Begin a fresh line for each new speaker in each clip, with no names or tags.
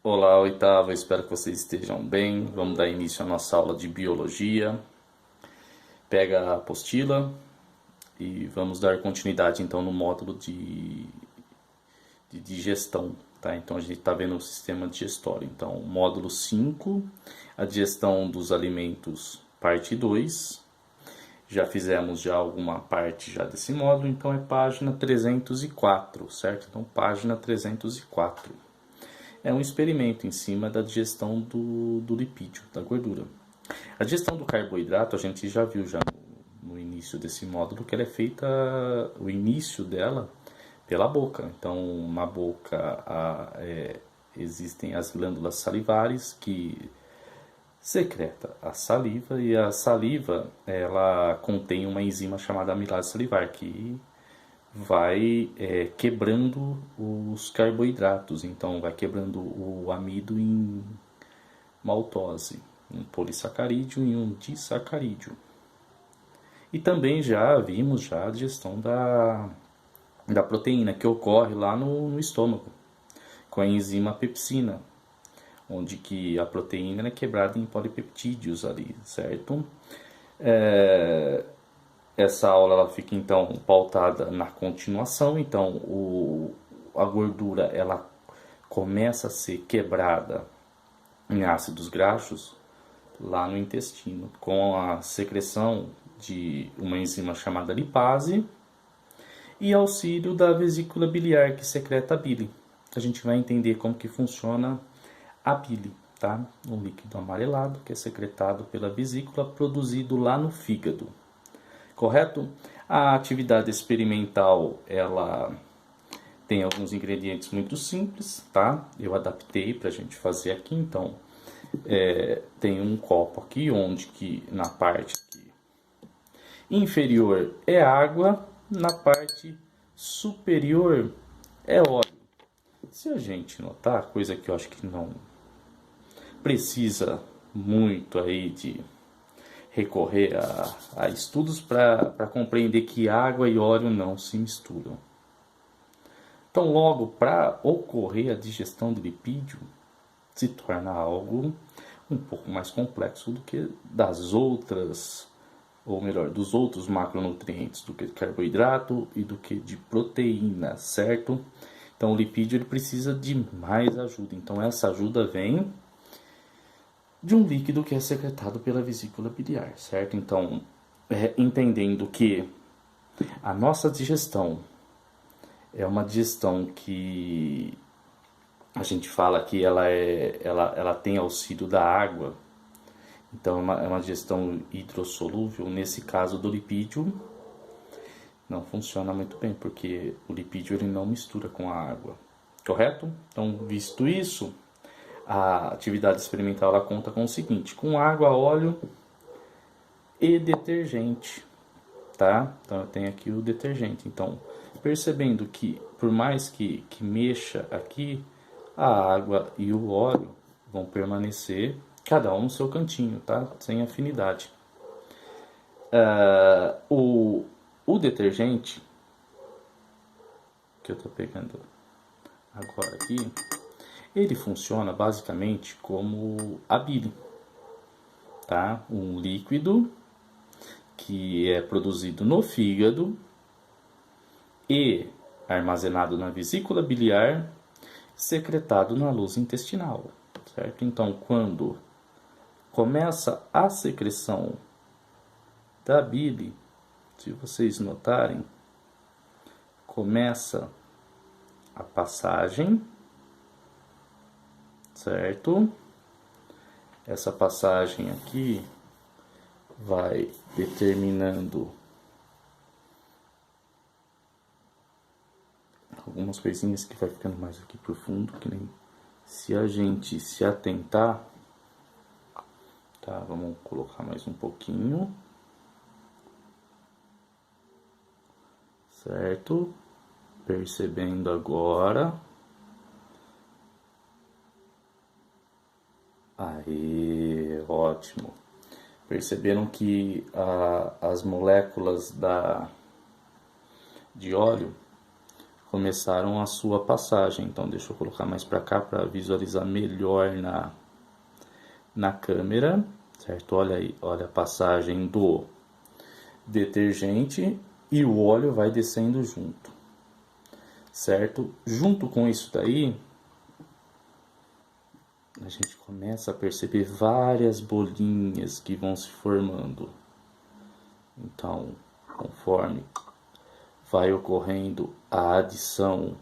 Olá, oitava, espero que vocês estejam bem. Vamos dar início à nossa aula de biologia. Pega a apostila e vamos dar continuidade então no módulo de digestão, tá? Então a gente está vendo o sistema digestório. Então, módulo 5, a digestão dos alimentos, parte 2. Já fizemos já alguma parte já desse módulo, então é página 304, certo? Então, página 304. É um experimento em cima da digestão do lipídio, da gordura. A digestão do carboidrato a gente já viu já no início desse módulo que ela é feita, o início dela, pela boca. Então, na boca existem as glândulas salivares que secreta a saliva, e a saliva ela contém uma enzima chamada amilase salivar que vai quebrando os carboidratos, então vai quebrando o amido em maltose, um polissacarídeo e um disacarídeo. E também já vimos já a digestão da proteína que ocorre lá no estômago, com a enzima pepsina, onde que a proteína é quebrada em polipeptídeos ali, certo? Essa aula ela fica então pautada na continuação, então a gordura ela começa a ser quebrada em ácidos graxos lá no intestino, com a secreção de uma enzima chamada lipase e auxílio da vesícula biliar que secreta a bile. A gente vai entender como que funciona a bile, tá? Um líquido amarelado que é secretado pela vesícula, produzido lá no fígado. Correto? A atividade experimental, ela tem alguns ingredientes muito simples, tá? Eu adaptei para a gente fazer aqui, então tem um copo aqui, onde que na parte aqui inferior é água, na parte superior é óleo. Se a gente notar, coisa que eu acho que não precisa muito aí de recorrer a estudos para compreender que água e óleo não se misturam. Então, logo, para ocorrer a digestão de lipídio, se torna algo um pouco mais complexo do que das outras, ou melhor, dos outros macronutrientes, do que de carboidrato e do que de proteína, certo? Então, o lipídio ele precisa de mais ajuda. Então, essa ajuda vem de um líquido que é secretado pela vesícula biliar, certo? Então, entendendo que a nossa digestão é uma digestão que a gente fala que ela tem auxílio da água, então é uma digestão hidrossolúvel. Nesse caso do lipídio, não funciona muito bem, porque o lipídio ele não mistura com a água, correto? Então, visto isso, a atividade experimental ela conta com o seguinte: com água, óleo e detergente, tá? Então eu tenho aqui o detergente. Então, percebendo que por mais que mexa aqui, a água e o óleo vão permanecer cada um no seu cantinho, tá? Sem afinidade. O detergente que eu tô pegando agora aqui, ele funciona basicamente como a bile, tá? Um líquido que é produzido no fígado e armazenado na vesícula biliar, secretado na luz intestinal, certo? Então, quando começa a secreção da bile, se vocês notarem, começa a passagem, certo? Essa passagem aqui vai determinando algumas coisinhas que vai ficando mais aqui pro fundo, que nem se a gente se atentar, tá? Vamos colocar mais um pouquinho, certo? Percebendo agora. Aí, ótimo. Perceberam que as moléculas de óleo, começaram a sua passagem. Então deixa eu colocar mais para cá para visualizar melhor na câmera, certo? Olha aí, olha a passagem do detergente e o óleo vai descendo junto, certo? Junto com isso daí, a gente começa a perceber várias bolinhas que vão se formando. Então, conforme vai ocorrendo a adição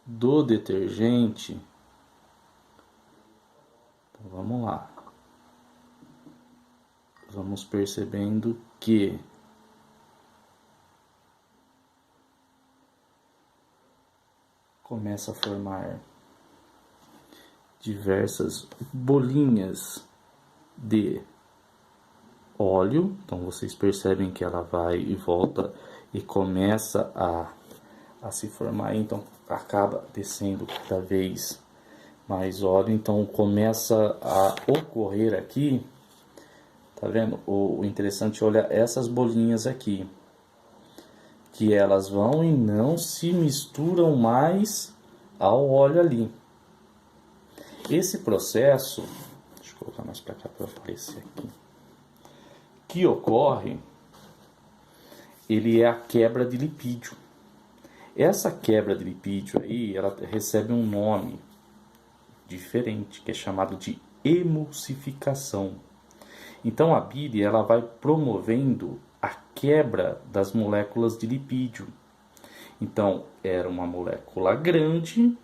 do detergente, então vamos lá. Vamos percebendo que começa a formar diversas bolinhas de óleo. Então vocês percebem que ela vai e volta e começa a se formar. Então acaba descendo cada vez mais óleo. Então começa a ocorrer aqui. Tá vendo? O interessante é olhar essas bolinhas aqui, que elas vão e não se misturam mais ao óleo ali. Esse processo, deixa eu colocar mais para cá para aparecer aqui, que ocorre, ele é a quebra de lipídio. Essa quebra de lipídio aí, ela recebe um nome diferente, que é chamado de emulsificação. Então a bile ela vai promovendo a quebra das moléculas de lipídio. Então era uma molécula grande,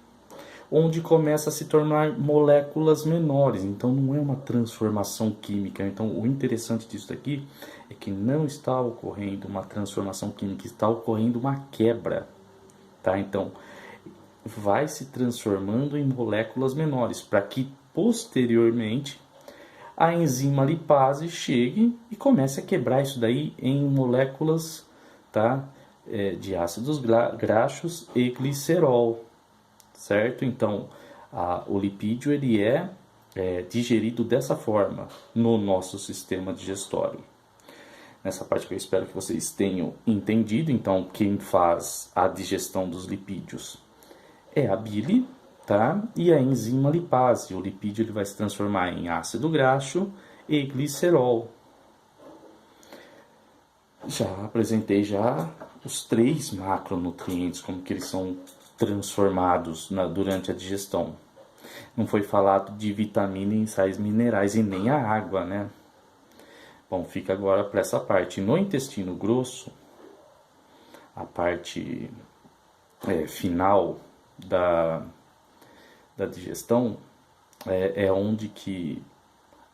onde começa a se tornar moléculas menores. Então não é uma transformação química. Então o interessante disso daqui é que não está ocorrendo uma transformação química, está ocorrendo uma quebra, tá? Então vai se transformando em moléculas menores, para que posteriormente a enzima lipase chegue e comece a quebrar isso daí em moléculas, tá? De ácidos graxos e glicerol, certo? Então, o lipídio ele é digerido dessa forma no nosso sistema digestório. Nessa parte que eu espero que vocês tenham entendido. Então, quem faz a digestão dos lipídios é a bile, tá? E a enzima lipase. O lipídio ele vai se transformar em ácido graxo e glicerol. Já apresentei os 3 macronutrientes, como que eles são transformados durante a digestão. Não foi falado de vitamina e sais minerais e nem a água, né? Bom, fica agora para essa parte. No intestino grosso, a parte final da digestão é onde que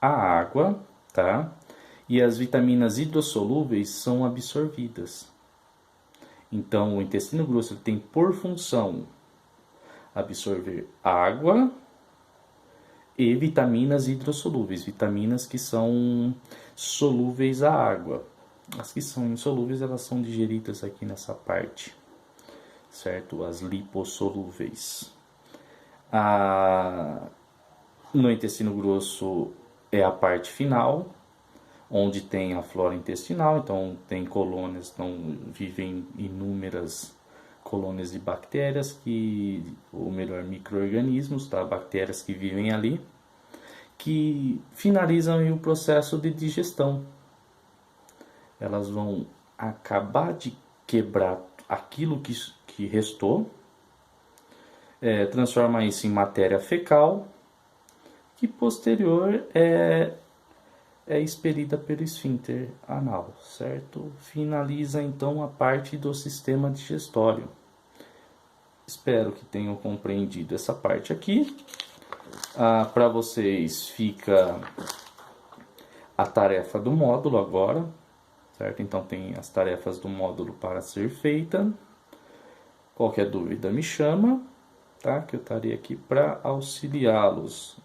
a água, tá? E as vitaminas hidrossolúveis são absorvidas. Então, o intestino grosso ele tem por função absorver água e vitaminas hidrossolúveis, vitaminas que são solúveis à água. As que são insolúveis, elas são digeridas aqui nessa parte, certo? As lipossolúveis. No intestino grosso é a parte final, onde tem a flora intestinal. Então tem colônias, então vivem inúmeras colônias de bactérias, ou melhor, micro-organismos, tá? Bactérias que vivem ali, que finalizam o processo de digestão. Elas vão acabar de quebrar aquilo que restou, transformar isso em matéria fecal, que posterior é expelida pelo esfíncter anal, certo? Finaliza então a parte do sistema digestório. Espero que tenham compreendido essa parte aqui. Para vocês fica a tarefa do módulo agora, certo? Então tem as tarefas do módulo para ser feita. Qualquer dúvida me chama, tá? Que eu estarei aqui para auxiliá-los.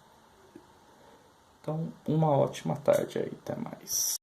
Então, uma ótima tarde aí, até mais.